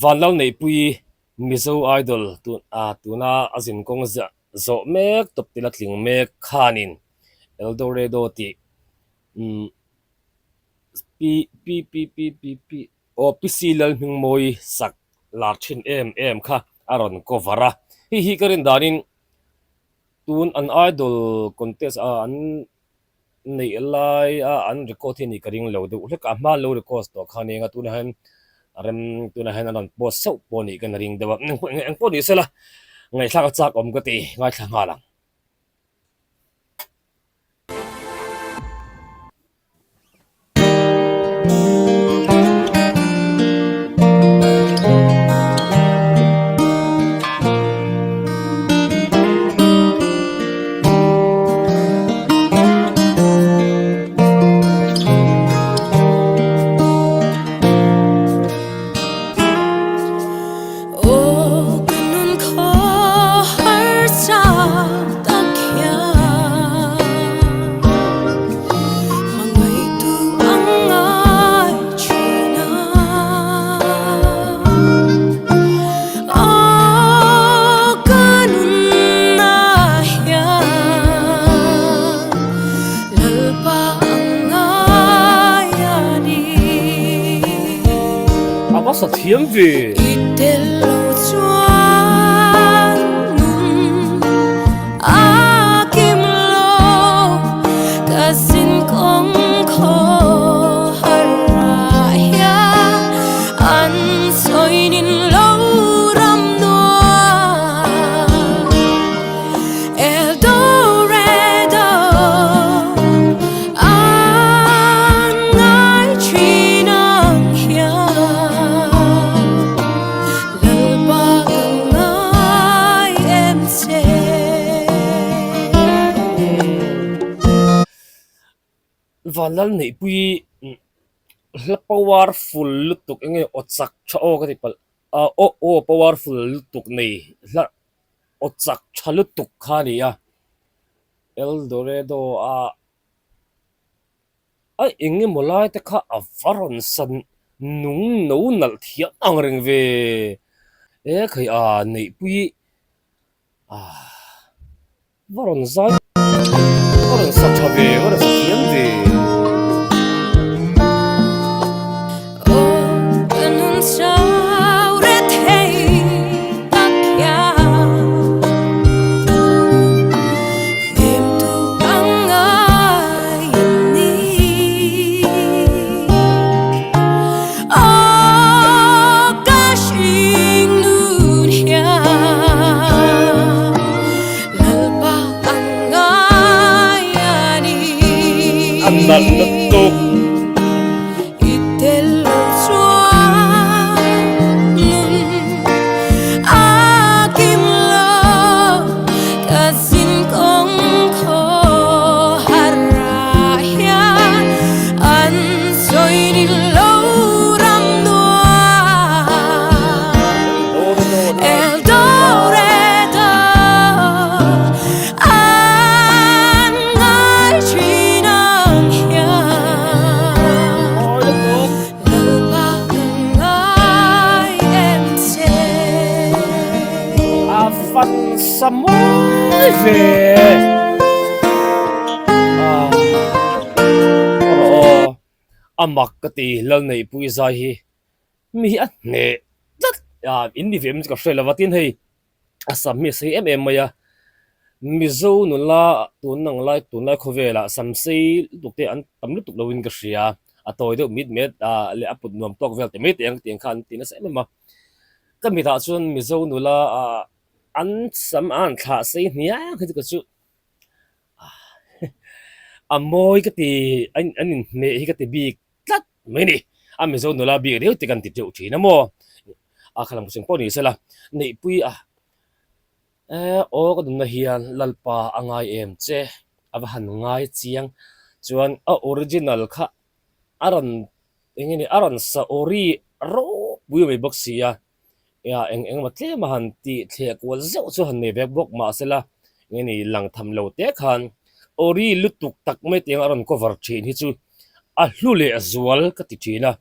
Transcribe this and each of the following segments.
van lo nei pui mizo idol tuna azin kong za zo mek top tila tling mek khanin eldoredo ti um pi o pisilal hming moi sak larthin em kha aron kovara hi karin danin tun an idol contest an nei lai an record hi ni karing lo de ulek a ma lo record to khani nga tun han rem tun han an post so poni kan ring dewa ang poni sela ngai thak chak om ka ti ngai thanga lang Ô ganun ko harsa takya Mangay tu angay china Ô ganun na hiya Lalpa angay ani apa sa thiam ve Itelo chuan nun akim lo kasin kong ko haraya an soinin lo ram noa Eldoredo an ngai chinang hiya valal nei pui la powerful lutuk enge otsak chao ka ti pal o powerful lutuk nei la otsak chalutuk khani ya eldoredo ai enge molai te kha avaron san nung no nal thia ang reng ve e khai nei pui a varon zai varon sa chave varon sa thiam ve Ô ganun sauret hey takya Em tu angay ni Ô kashing nun hiya Lalpa angay ani anal natuk Itelo chuan nun akim lo kasin kong ko haraya an soinin lo ram noa Eldoredo an ngai chinang hiya afan samoy ve amak kati lal nei pui zai hi mi an ne tat in ni vem ka hrela watin hei asam mi sei maya mizo nun la tun nang lai tun lai khovela sam sei dukte an tamlu tuk lowin ka hria atoi de mit met le aput nuam tok vel te met yang tiang khan tin se ma ka mi ta chun mizo nula an sam an tha sei nia khit ka chu amoi ka ti an ne hi ka ti bi tlat mai ni amizo nula bi de ti kan ti tu thina mo khalam sing poni sela nei pui o ka dum na hian lalpa angai em che ava han ngai chiang chuan original kha aron engeni aron sa ori ro bui mai boxia ya eng ma tle ma han ti the kwal zau chu han ne bek bok ma sela ngeni lang tham lo te khan ori lutuk tak mai teng aron cover thin hi chu a hlule azwal ka ti thina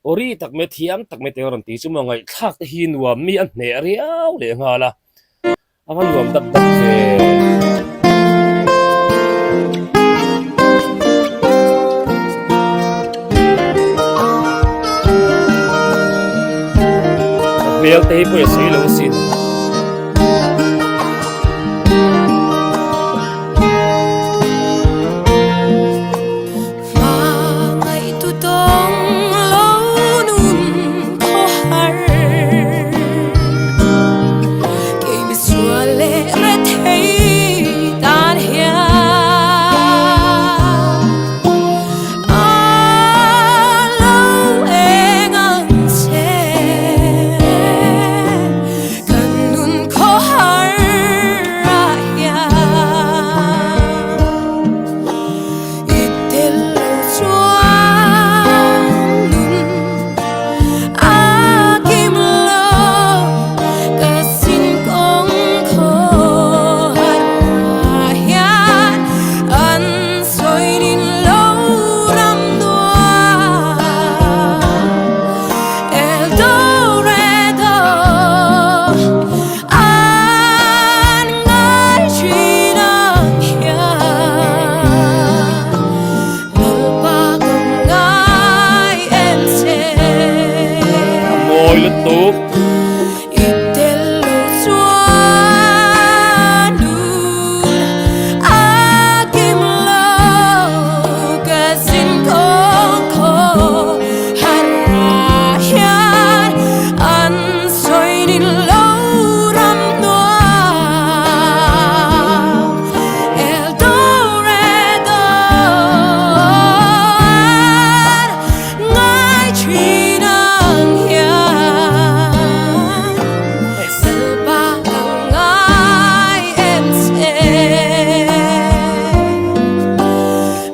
ori tak me thiam tak me te ron ti chu ma ngai thak te hi nuam mi an hne riau le nga la awan nuam dat dat ve mel te hi po ya sei lo sin Mga itutong lâu nun có har Kể mi xua lệ rẽ thấy tan hiya lâu e ngang xe Cần nun có har ra hiya Itel lâu chuan nun akim lo Ka xin kong khô har hian An soi din lâu ram noa El Dorado An ngai truy nang hian Lalpa kong ngai em sẽ moi lu tu Itel lâu chuan nun akim lo Ka xin kong khô har hian An soi din lâu ram noa El Dorado ngai truy nang hian Lalpa kong ngai em sẽ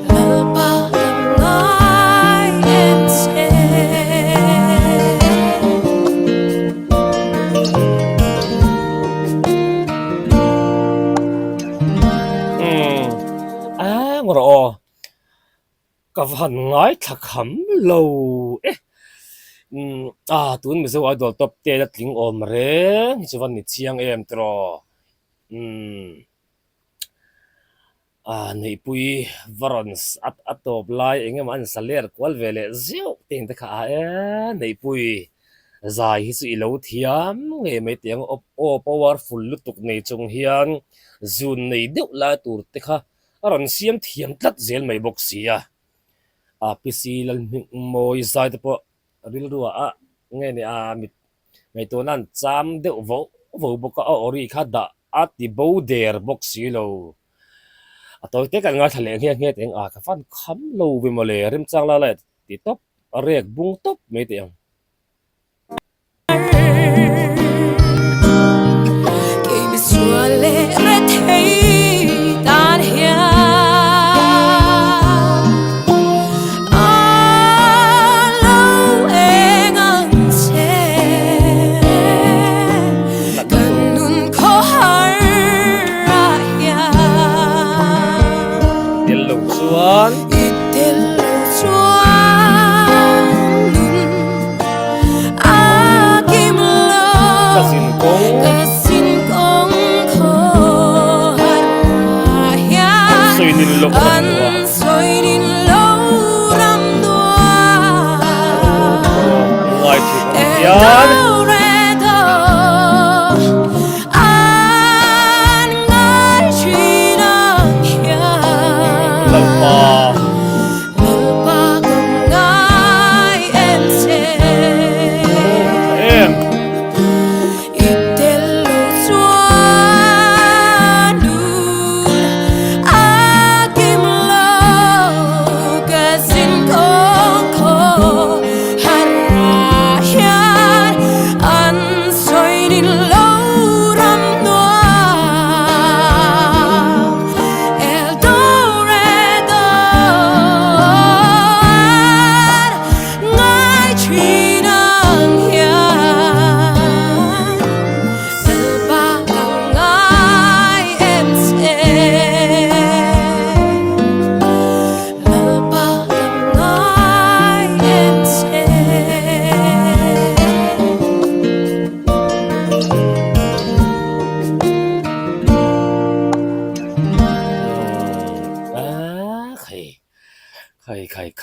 Lalpa kong ngai em sẽ ngora o ka van ngai thak kham lo tun mi zo idol top te da tling om re ni chuan ni chiang em tro nei pui varons atop lai engem an saler kwal vele zeu teng ta kha nei pui zai hi chu i lo thiam nge me tiang o powerful lutuk nei chung hian zun nei deuh la tur te kha aron siam thiam tlat zel mai bok sia PC lal moi zai te po ril ruwa nge ni mit ngai to nan cham deuh vo boka ori kha da ati bo der bok si lo toy te kan nga thale nge teng ka fan kham lo vi mo le rim chang la la ti top rek bung top me te Kể mi xua lệ rẽ thấy tan hiya lâu e ngang xe Cần nun có har ra hiya tel lo chuan Itel lâu chuan nun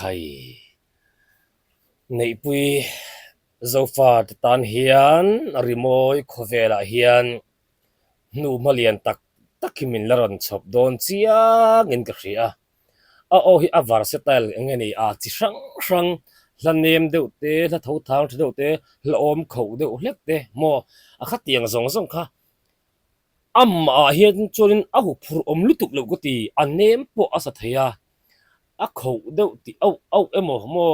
hay nei pui zofa tan hian rimoi khovela hian nu malian tak takimin laron chop don chia ngin ka hria a o hi a versatile engeni a chi hrang hrang la nem deuh te la tho thang deuh te la om kho deuh hlek te mo a kha tiang zong zong kha amma hian churin a hu phur om lutuk lo ko ti a nem po asa theia a kho deuh ti au au emo mo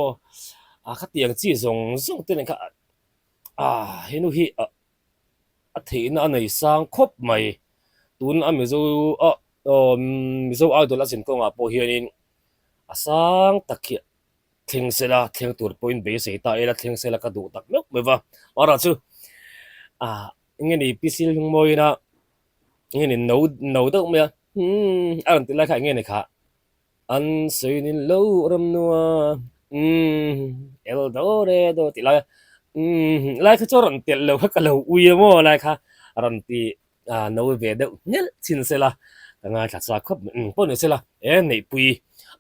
a kha tiang chi zong zong te kha a hinu hi a theina nei sang khop mai tun a mi zo a mi zo idol a sin ko nga po hianin asang takhi thing sela thing tur point be se ta ela thing sela ka du tak mek meva ara chu a ngeni pisil moina ngeni no do me aran ti la kha ngeni kha an seinin lo ram nuwa el do re do ti la lai kha choron tel lo kha lo uye mo lai kha ran ti no ve de nyel chin sela nga kha cha khop pon sela e nei pui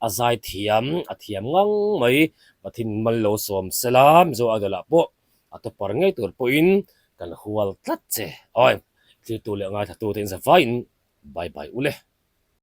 a zai thiam a thiam ngang mai pathin mal lo som selam zo adala po ato par ngai tur po in kan hual tlat che oi ti tu le nga tha tu tin sa fine bye bye ule